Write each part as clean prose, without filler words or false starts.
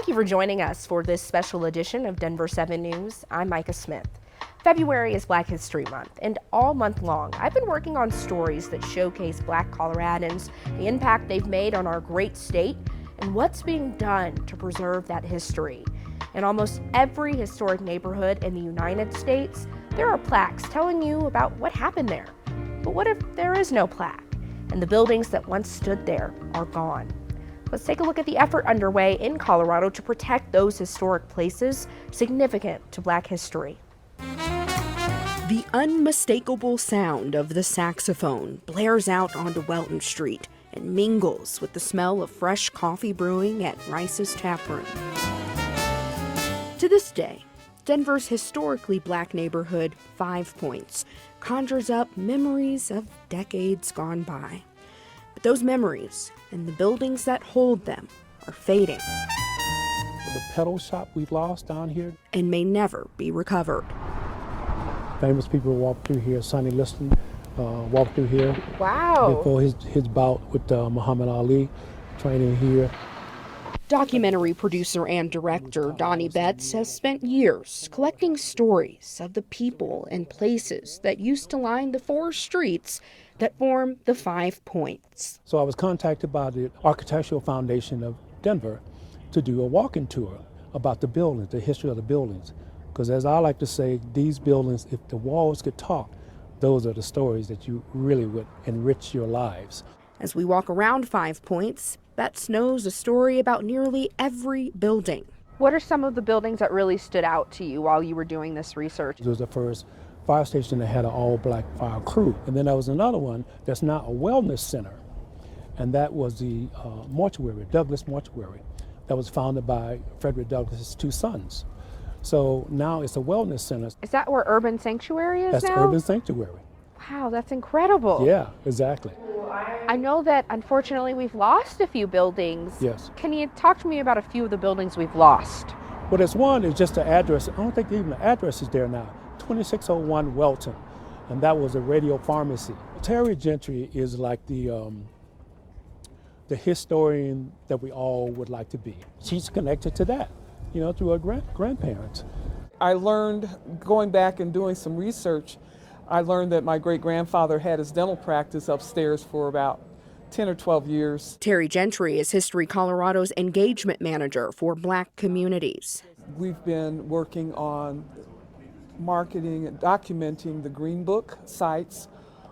Thank you for joining us for this special edition of Denver 7 News. I'm Micah Smith. February is Black History Month, and all month long, I've been working on stories that showcase Black Coloradans, the impact they've made on our great state, and what's being done to preserve that history. In almost every historic neighborhood in the United States, there are plaques telling you about what happened there. But what if there is no plaque, and the buildings that once stood there are gone? Let's take a look at the effort underway in Colorado to protect those historic places significant to Black history. The unmistakable sound of the saxophone blares out onto Welton Street and mingles with the smell of fresh coffee brewing at Rice's Tap Room. To this day, Denver's historically Black neighborhood, 5 Points, conjures up memories of decades gone by. But those memories and the buildings that hold them are fading. The pedal shop we lost down here. And may never be recovered. Famous people walked through here. Sonny Liston walked through here. Wow. Before his bout with Muhammad Ali, training here. Documentary producer and director Donnie Betts has spent years collecting stories of the people and places that used to line the 4 streets that form the 5 Points. So I was contacted by the Architectural Foundation of Denver to do a walking tour about the buildings, the history of the buildings. Because as I like to say, these buildings, if the walls could talk, those are the stories that you really would enrich your lives. As we walk around 5 Points, Betts knows a story about nearly every building. What are some of the buildings that really stood out to you while you were doing this research? It was the first fire station that had an all-Black fire crew. And then there was another one that's now a wellness center. And that was the mortuary, Douglas Mortuary, that was founded by Frederick Douglass's 2 sons. So now it's a wellness center. Is that where Urban Sanctuary is That's now? the Urban Sanctuary. Wow, that's incredible. Yeah, exactly. I know that unfortunately we've lost a few buildings. Yes. Can you talk to me about a few of the buildings we've lost? Well, there's one, it's just the address. I don't think even the address is there now. 2601 Welton, and that was a radio pharmacy. Terry Gentry is like the historian that we all would like to be. She's connected to that, through her grandparents. I learned, going back and doing some research, I learned that my great-grandfather had his dental practice upstairs for about 10 or 12 years. Terry Gentry is History Colorado's engagement manager for Black communities. We've been working on marketing and documenting the Green Book sites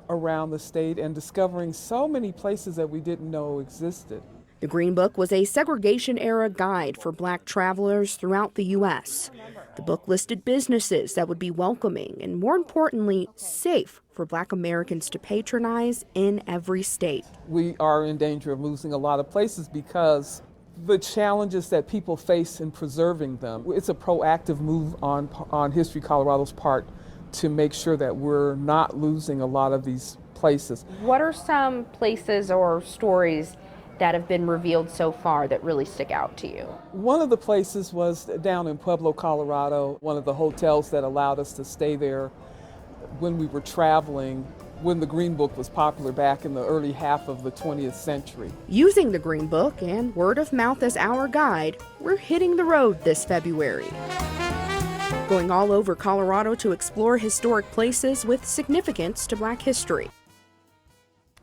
around the state and discovering so many places that we didn't know existed. The Green Book was a segregation-era guide for Black travelers throughout the U.S. The book listed businesses that would be welcoming and, more importantly, safe for Black Americans to patronize in every state. We are in danger of losing a lot of places because the challenges that people face in preserving them. It's a proactive move on History Colorado's part to make sure that we're not losing a lot of these places. What are some places or stories that have been revealed so far that really stick out to you? One of the places was down in Pueblo, Colorado, one of the hotels that allowed us to stay there when we were traveling, when the Green Book was popular back in the early half of the 20th century. Using the Green Book and word of mouth as our guide, we're hitting the road this February. Going all over Colorado to explore historic places with significance to Black history.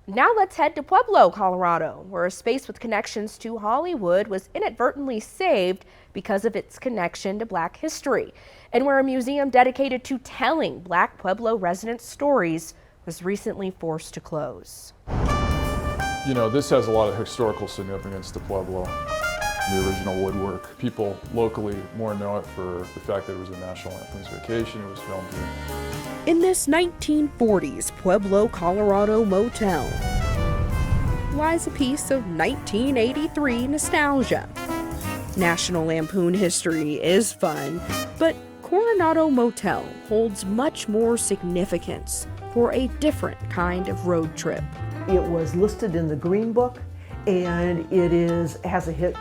Now let's head to Pueblo, Colorado, where a space with connections to Hollywood was inadvertently saved because of its connection to Black history, and where a museum dedicated to telling Black Pueblo residents' stories was recently forced to close. This has a lot of historical significance to Pueblo. The original woodwork. People locally more know it for the fact that it was a National Lampoon's Vacation. It was filmed here. In this 1940s Pueblo, Colorado motel lies a piece of 1983 nostalgia. National Lampoon history is fun, but Coronado Motel holds much more significance for a different kind of road trip. It was listed in the Green Book, and it has a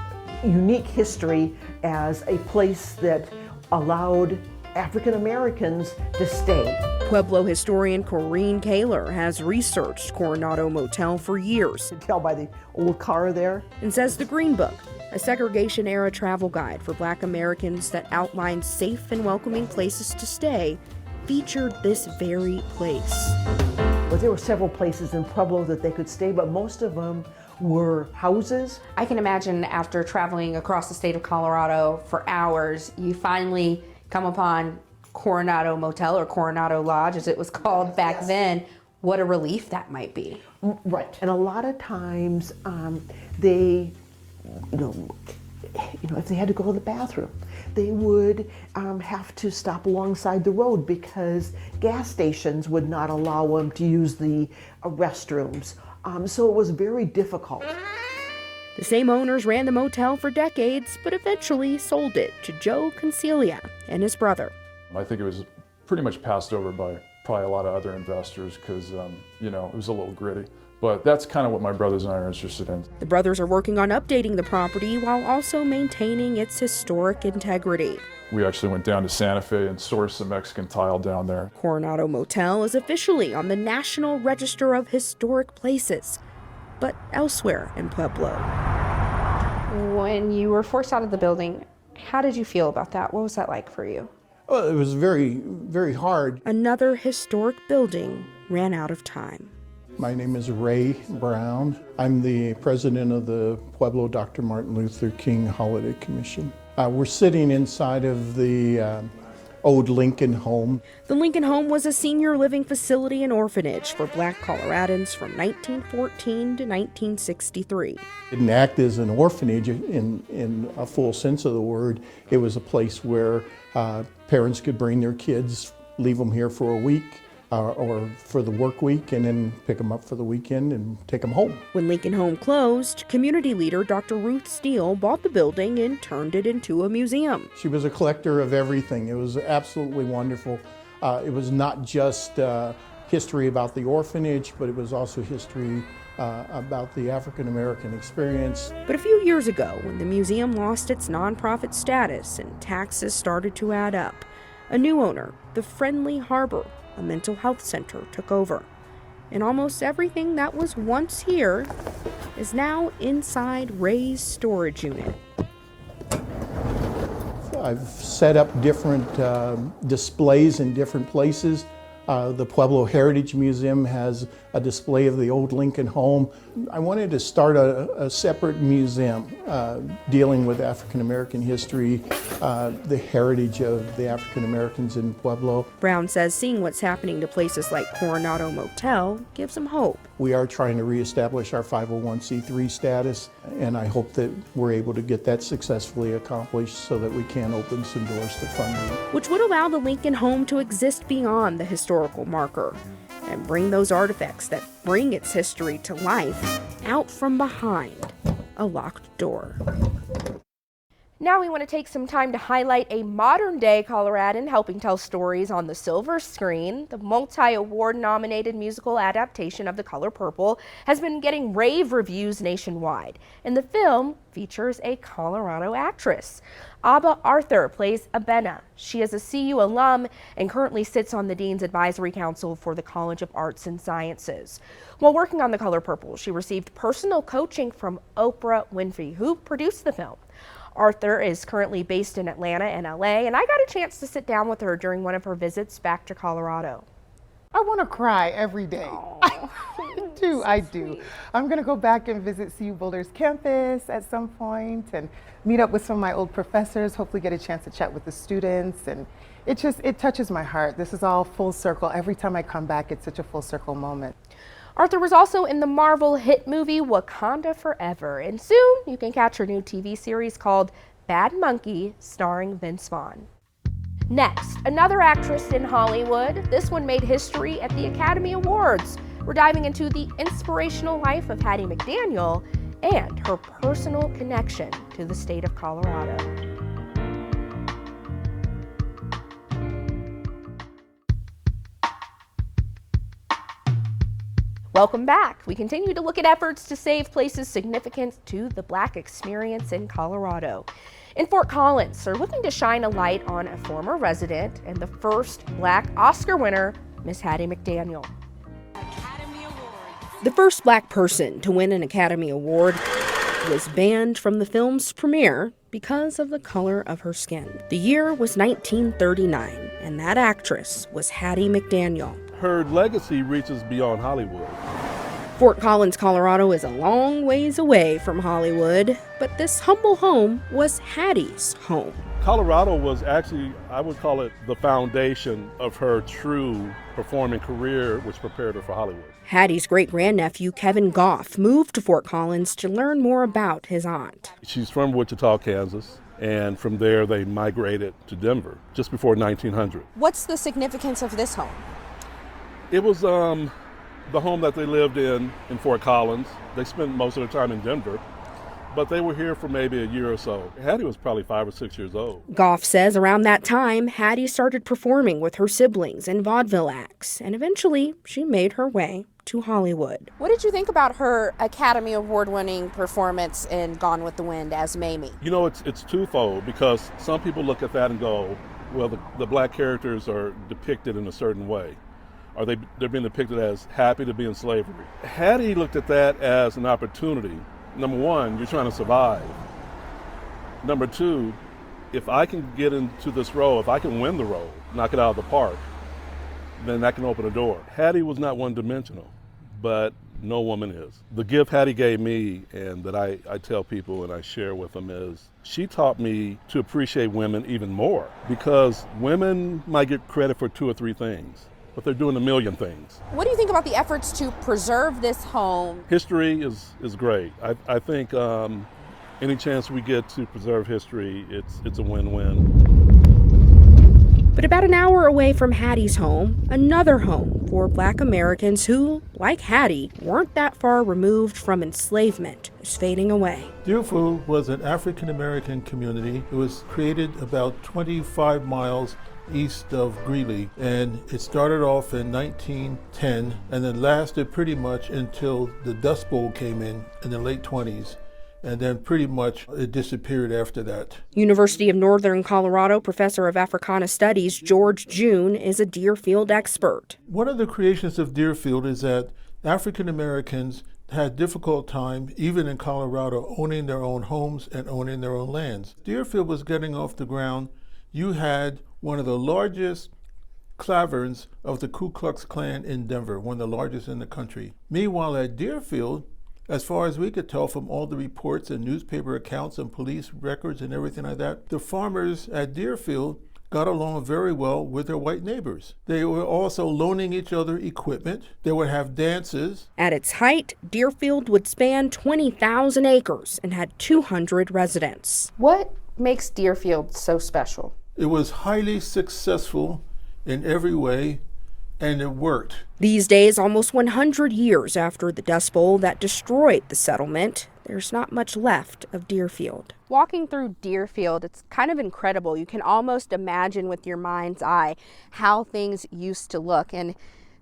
unique history as a place that allowed African Americans to stay. Pueblo historian Corrine Kaler has researched Coronado Motel for years. You can tell by the old car there. And says the Green Book, a segregation-era travel guide for Black Americans that outlined safe and welcoming places to stay, featured this very place. But there were several places in Pueblo that they could stay, but most of them were houses. I can imagine after traveling across the state of Colorado for hours, you finally come upon Coronado Motel, or Coronado Lodge as it was called back then. What a relief that might be. Right. And a lot of times they, if they had to go to the bathroom, they would have to stop alongside the road because gas stations would not allow them to use the restrooms. So it was very difficult. The same owners ran the motel for decades, but eventually sold it to Joe Concelia and his brother. I think it was pretty much passed over by probably a lot of other investors because, it was a little gritty. But that's kind of what my brothers and I are interested in. The brothers are working on updating the property while also maintaining its historic integrity. We actually went down to Santa Fe and sourced some Mexican tile down there. Coronado Motel is officially on the National Register of Historic Places, but elsewhere in Pueblo. When you were forced out of the building, how did you feel about that? What was that like for you? Well, it was very, very hard. Another historic building ran out of time. My name is Ray Brown. I'm the president of the Pueblo Dr. Martin Luther King Holiday Commission. We're sitting inside of the old Lincoln home. The Lincoln home was a senior living facility and orphanage for Black Coloradans from 1914 to 1963. It didn't act as an orphanage in a full sense of the word. It was a place where parents could bring their kids, leave them here for a week, or for the work week, and then pick them up for the weekend and take them home. When Lincoln Home closed, community leader Dr. Ruth Steele bought the building and turned it into a museum. She was a collector of everything. It was absolutely wonderful. It was not just history about the orphanage, but it was also history about the African American experience. But a few years ago, when the museum lost its nonprofit status and taxes started to add up, a new owner, the Friendly Harbor, a mental health center, took over. And almost everything that was once here is now inside Ray's storage unit. I've set up different displays in different places. The Pueblo Heritage Museum has a display of the old Lincoln home. I wanted to start a separate museum dealing with African American history, the heritage of the African Americans in Pueblo. Brown says seeing what's happening to places like Coronado Motel gives him hope. We are trying to reestablish our 501c3 status, and I hope that we're able to get that successfully accomplished so that we can open some doors to funding. Which would allow the Lincoln home to exist beyond the historical marker and bring those artifacts that bring its history to life out from behind a locked door. Now we want to take some time to highlight a modern-day Coloradan helping tell stories on the silver screen. The multi-award nominated musical adaptation of The Color Purple has been getting rave reviews nationwide, and the film features a Colorado actress. Aba Arthur plays Abena. She is a CU alum and currently sits on the Dean's Advisory Council for the College of Arts and Sciences. While working on The Color Purple, she received personal coaching from Oprah Winfrey, who produced the film. Arthur is currently based in Atlanta and LA, and I got a chance to sit down with her during one of her visits back to Colorado. I want to cry every day. I do. I'm going to go back and visit CU Boulder's campus at some point and meet up with some of my old professors, hopefully get a chance to chat with the students. And it touches my heart. This is all full circle. Every time I come back, it's such a full circle moment. Arthur was also in the Marvel hit movie Wakanda Forever, and soon you can catch her new TV series called Bad Monkey, starring Vince Vaughn. Next, another actress in Hollywood. This one made history at the Academy Awards. We're diving into the inspirational life of Hattie McDaniel and her personal connection to the state of Colorado. Welcome back. We continue to look at efforts to save places significant to the Black experience in Colorado. In Fort Collins, they're looking to shine a light on a former resident and the first Black Oscar winner, Miss Hattie McDaniel. The first Black person to win an Academy Award was banned from the film's premiere because of the color of her skin. The year was 1939, and that actress was Hattie McDaniel. Her legacy reaches beyond Hollywood. Fort Collins, Colorado is a long ways away from Hollywood, but this humble home was Hattie's home. Colorado was actually, I would call it, the foundation of her true performing career, which prepared her for Hollywood. Hattie's great-grandnephew, Kevin Goff, moved to Fort Collins to learn more about his aunt. She's from Wichita, Kansas, and from there they migrated to Denver just before 1900. What's the significance of this home? It was the home that they lived in Fort Collins. They spent most of their time in Denver, but they were here for maybe a year or so. Hattie was probably 5 or 6 years old. Goff says around that time, Hattie started performing with her siblings in vaudeville acts, and eventually she made her way to Hollywood. What did you think about her Academy Award-winning performance in Gone with the Wind as Mamie? You know, it's twofold, because some people look at that and go, well, the black characters are depicted in a certain way. Or they're being depicted as happy to be in slavery. Hattie looked at that as an opportunity. Number one, you're trying to survive. Number two, if I can get into this role, if I can win the role, knock it out of the park, then that can open a door. Hattie was not one-dimensional, but no woman is. The gift Hattie gave me, and that I tell people and I share with them, is she taught me to appreciate women even more, because women might get credit for 2 or 3 things, but they're doing a million things. What do you think about the efforts to preserve this home? History is great. I think any chance we get to preserve history, it's a win-win. But about an hour away from Hattie's home, another home for Black Americans who, like Hattie, weren't that far removed from enslavement is fading away. Deerfield was an African American community. It was created about 25 miles east of Greeley, and it started off in 1910 and then lasted pretty much until the Dust Bowl came in the late 20s, and then pretty much it disappeared after that. University of Northern Colorado professor of Africana Studies George June is a Deerfield expert. One of the creations of Deerfield is that African Americans had a difficult time, even in Colorado, owning their own homes and owning their own lands. Deerfield was getting off the ground. You had one of the largest caverns of the Ku Klux Klan in Denver, one of the largest in the country. Meanwhile, at Deerfield, as far as we could tell from all the reports and newspaper accounts and police records and everything like that, the farmers at Deerfield got along very well with their white neighbors. They were also loaning each other equipment. They would have dances. At its height, Deerfield would span 20,000 acres and had 200 residents. What makes Deerfield so special? It was highly successful in every way, and it worked. These days, almost 100 years after the Dust Bowl that destroyed the settlement, there's not much left of Deerfield. Walking through Deerfield, it's kind of incredible. You can almost imagine with your mind's eye how things used to look. And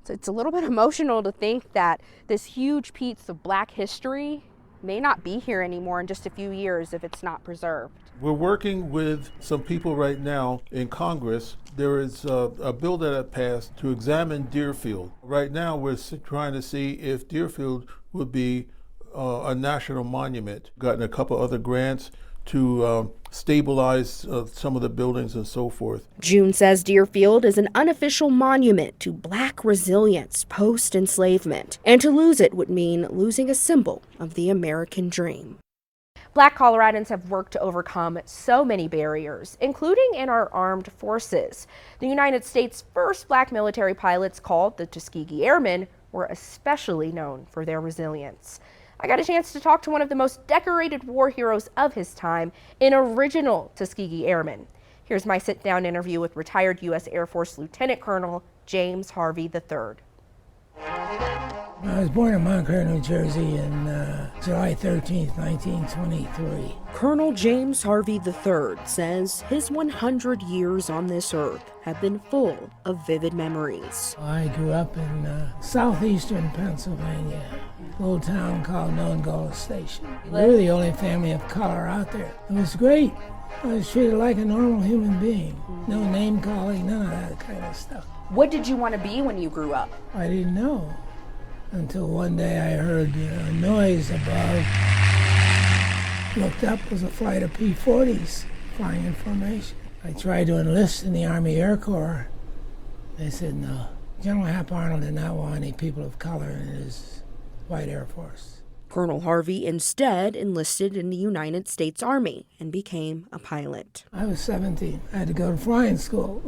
it's a little bit emotional to think that this huge piece of Black history may not be here anymore in just a few years if it's not preserved. We're working with some people right now in Congress. There is a bill that had passed to examine Deerfield. Right now we're trying to see if Deerfield would be a national monument. Gotten a couple other grants to stabilize some of the buildings and so forth. June says Deerfield is an unofficial monument to Black resilience post-enslavement, and to lose it would mean losing a symbol of the American dream. Black Coloradans have worked to overcome so many barriers, including in our armed forces. The United States' first Black military pilots, called the Tuskegee Airmen, were especially known for their resilience. I got a chance to talk to one of the most decorated war heroes of his time, an original Tuskegee Airman. Here's my sit-down interview with retired U.S. Air Force Lieutenant Colonel James Harvey III. I was born in Montclair, New Jersey on July 13th, 1923. Colonel James Harvey III says his 100 years on this earth have been full of vivid memories. I grew up in southeastern Pennsylvania, a little town called Nongola Station. We were the only family of color out there. It was great. I was treated like a normal human being. No name calling, none of that kind of stuff. What did you want to be when you grew up? I didn't know until one day I heard a noise above. Looked up, was a flight of P-40s flying in formation. I tried to enlist in the Army Air Corps. They said no. General Hap Arnold did not want any people of color in his white Air Force. Colonel Harvey instead enlisted in the United States Army and became a pilot. I was 17. I had to go to flying school.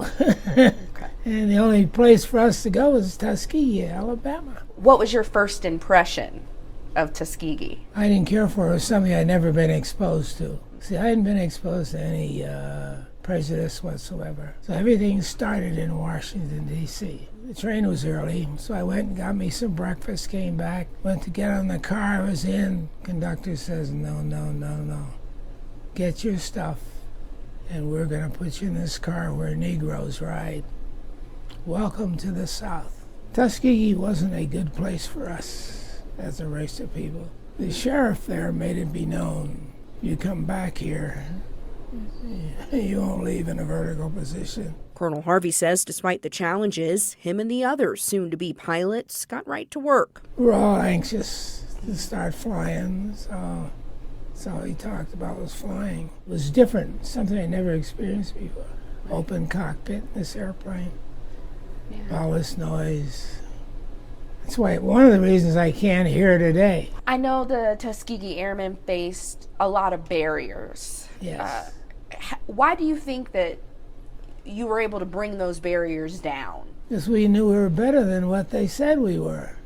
And the only place for us to go was Tuskegee, Alabama. What was your first impression of Tuskegee? I didn't care for it. It was something I'd never been exposed to. See, I hadn't been exposed to any prejudice whatsoever. So everything started in Washington, D.C. The train was early, so I went and got me some breakfast, came back, went to get on the car I was in. Conductor says, no. Get your stuff, and we're going to put you in this car where Negroes ride. Welcome to the South. Tuskegee wasn't a good place for us as a race of people. The sheriff there made it be known, you come back here, you won't leave in a vertical position. Colonel Harvey says despite the challenges, him and the others soon-to-be pilots got right to work. We're all anxious to start flying, so that's all he talked about was flying. It was different, something I never experienced before. Open cockpit in this airplane, all this noise. That's why one of the reasons I can't hear today. I know the Tuskegee Airmen faced a lot of barriers. Yes. Why do you think that you were able to bring those barriers down? Because we knew we were better than what they said we were.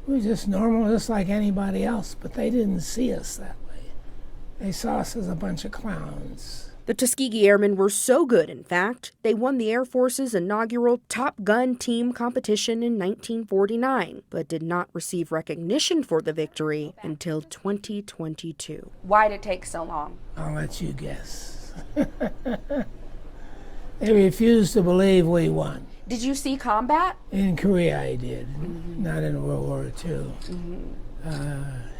We were just normal, just like anybody else, but they didn't see us that way. They saw us as a bunch of clowns. The Tuskegee Airmen were so good, in fact, they won the Air Force's inaugural Top Gun team competition in 1949, but did not receive recognition for the victory until 2022. Why did it take so long? I'll let you guess. They refused to believe we won. Did you see combat? In Korea I did, not in World War II.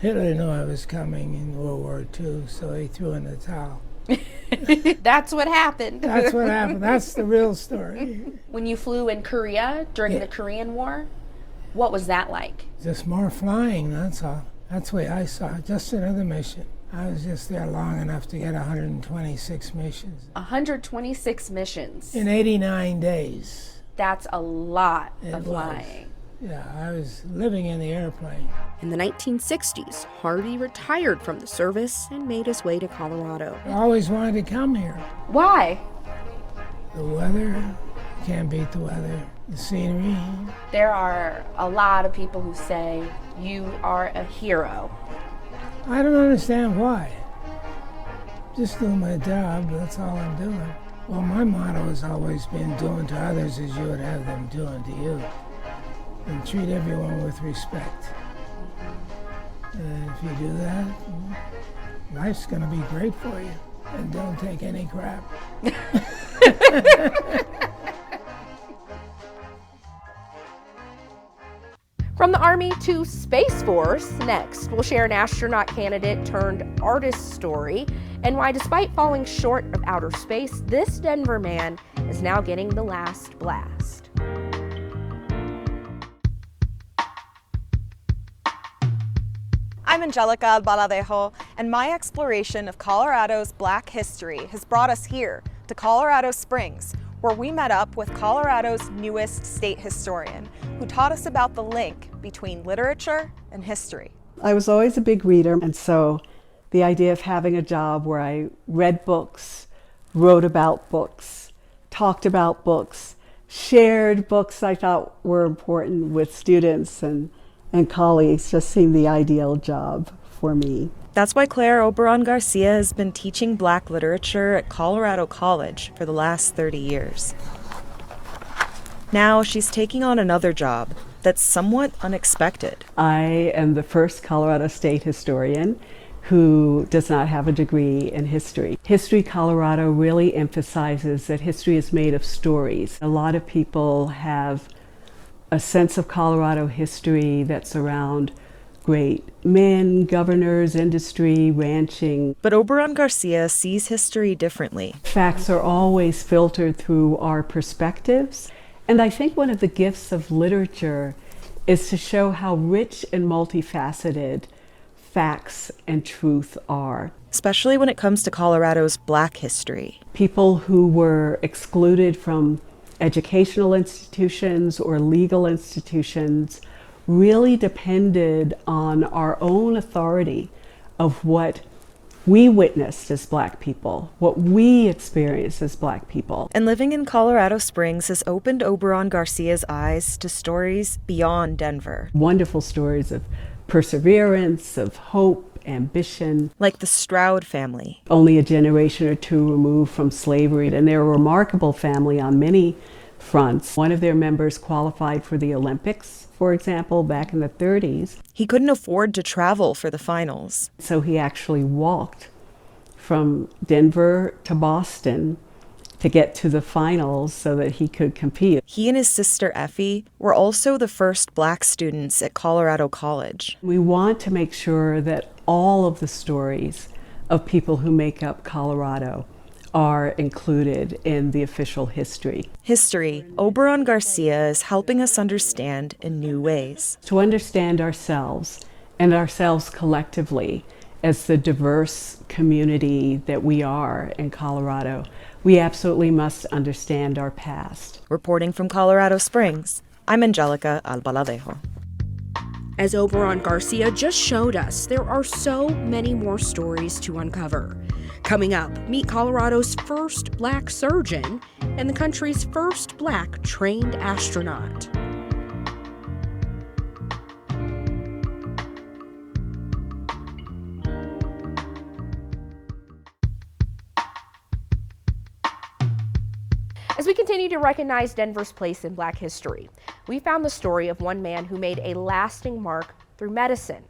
Hitler knew I was coming in World War II, so he threw in the towel. That's what happened. That's what happened. That's the real story. When you flew in Korea during the Korean War, what was that like? Just more flying, that's all. That's the way I saw it, just another mission. I was just there long enough to get 126 missions. 126 missions? In 89 days. That's a lot of flying. Yeah, I was living in the airplane. In the 1960s, Harvey retired from the service and made his way to Colorado. I always wanted to come here. Why? The weather, can't beat the weather. The scenery. There are a lot of people who say you are a hero. I don't understand why. Just doing my job, that's all I'm doing. Well, my motto has always been doing to others as you would have them doing to you. And treat everyone with respect. And if you do that, life's gonna be great for you. And don't take any crap. From the Army to Space Force, next we'll share an astronaut candidate turned artist story and why despite falling short of outer space, this Denver man is now getting the last blast. I'm Angelica Baladejo, and my exploration of Colorado's Black history has brought us here to Colorado Springs, where we met up with Colorado's newest state historian, who taught us about the link between literature and history. I was always a big reader, and so the idea of having a job where I read books, wrote about books, talked about books, shared books I thought were important with students and colleagues just seemed the ideal job for me. That's why Claire Oberon Garcia has been teaching Black literature at Colorado College for the last 30 years. Now she's taking on another job that's somewhat unexpected. I am the first Colorado State historian who does not have a degree in history. History Colorado really emphasizes that history is made of stories. A lot of people have a sense of Colorado history that's around great men, governors, industry, ranching. But Oberon Garcia sees history differently. Facts are always filtered through our perspectives. And I think one of the gifts of literature is to show how rich and multifaceted facts and truth are. Especially when it comes to Colorado's Black history. People who were excluded from educational institutions or legal institutions really depended on our own authority of what we witnessed as Black people, what we experienced as Black people. And living in Colorado Springs has opened Oberon Garcia's eyes to stories beyond Denver. Wonderful stories of perseverance, of hope, ambition. Like the Stroud family. Only a generation or two removed from slavery, and they're a remarkable family on many fronts. One of their members qualified for the Olympics, for example, back in the 30s. He couldn't afford to travel for the finals. So he actually walked from Denver to Boston to get to the finals so that he could compete. He and his sister Effie were also the first Black students at Colorado College. We want to make sure that all of the stories of people who make up Colorado are included in the official history. History, Oberon Garcia is helping us understand in new ways. To understand ourselves and ourselves collectively as the diverse community that we are in Colorado, we absolutely must understand our past. Reporting from Colorado Springs, I'm Angelica Albaladejo. As Oberon Garcia just showed us, there are so many more stories to uncover. Coming up, meet Colorado's first Black surgeon and the country's first Black trained astronaut. As we continue to recognize Denver's place in Black history, we found the story of one man who made a lasting mark through medicine.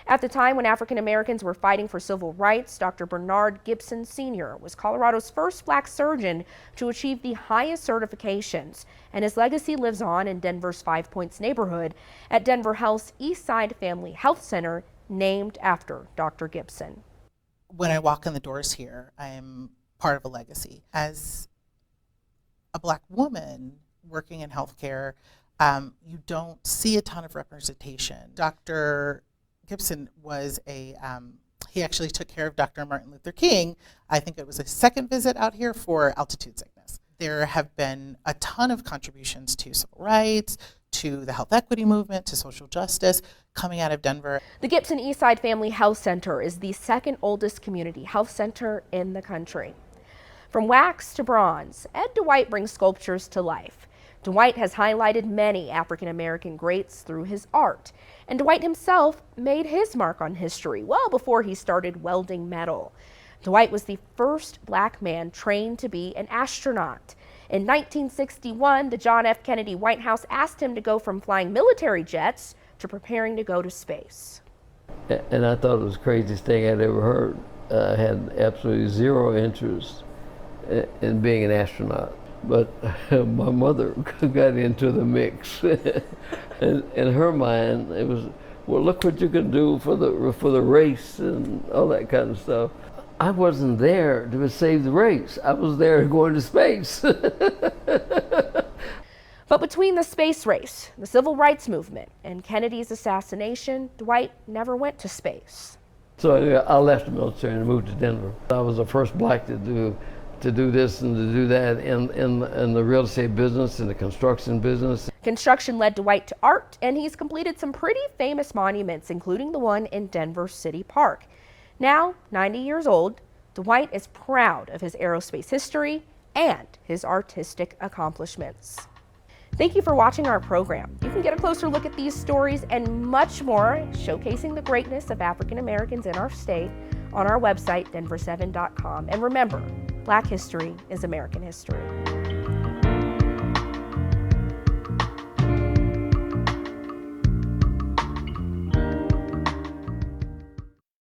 At the time when African Americans were fighting for civil rights, Dr. Bernard Gibson Sr. was Colorado's first Black surgeon to achieve the highest certifications, and his legacy lives on in Denver's Five Points neighborhood at Denver Health's East Side Family Health Center, named after Dr. Gibson. When I walk in the doors here, I am part of a legacy. As a Black woman working in healthcare, you don't see a ton of representation. Dr. Gibson was he actually took care of Dr. Martin Luther King. I think it was a second visit out here for altitude sickness. There have been a ton of contributions to civil rights, to the health equity movement, to social justice coming out of Denver. The Gibson Eastside Family Health Center is the second oldest community health center in the country. From wax to bronze, Ed Dwight brings sculptures to life. Dwight has highlighted many African American greats through his art, and Dwight himself made his mark on history well before he started welding metal. Dwight was the first Black man trained to be an astronaut. In 1961, the John F. Kennedy White House asked him to go from flying military jets to preparing to go to space. And I thought it was the craziest thing I'd ever heard. I had absolutely zero interest in being an astronaut. But my mother got into the mix. And in her mind, it was, well, look what you can do for the race and all that kind of stuff. I wasn't there to save the race. I was there going to space. But between the space race, the civil rights movement, and Kennedy's assassination, Dwight never went to space. So I left the military and moved to Denver. I was the first Black to do this and to do that in the real estate business and the construction business. Construction led Dwight to art, and he's completed some pretty famous monuments, including the one in Denver City Park. Now, 90 years old, Dwight is proud of his aerospace history and his artistic accomplishments. Thank you for watching our program. You can get a closer look at these stories and much more, showcasing the greatness of African Americans in our state, on our website, denver7.com. And remember, Black history is American history.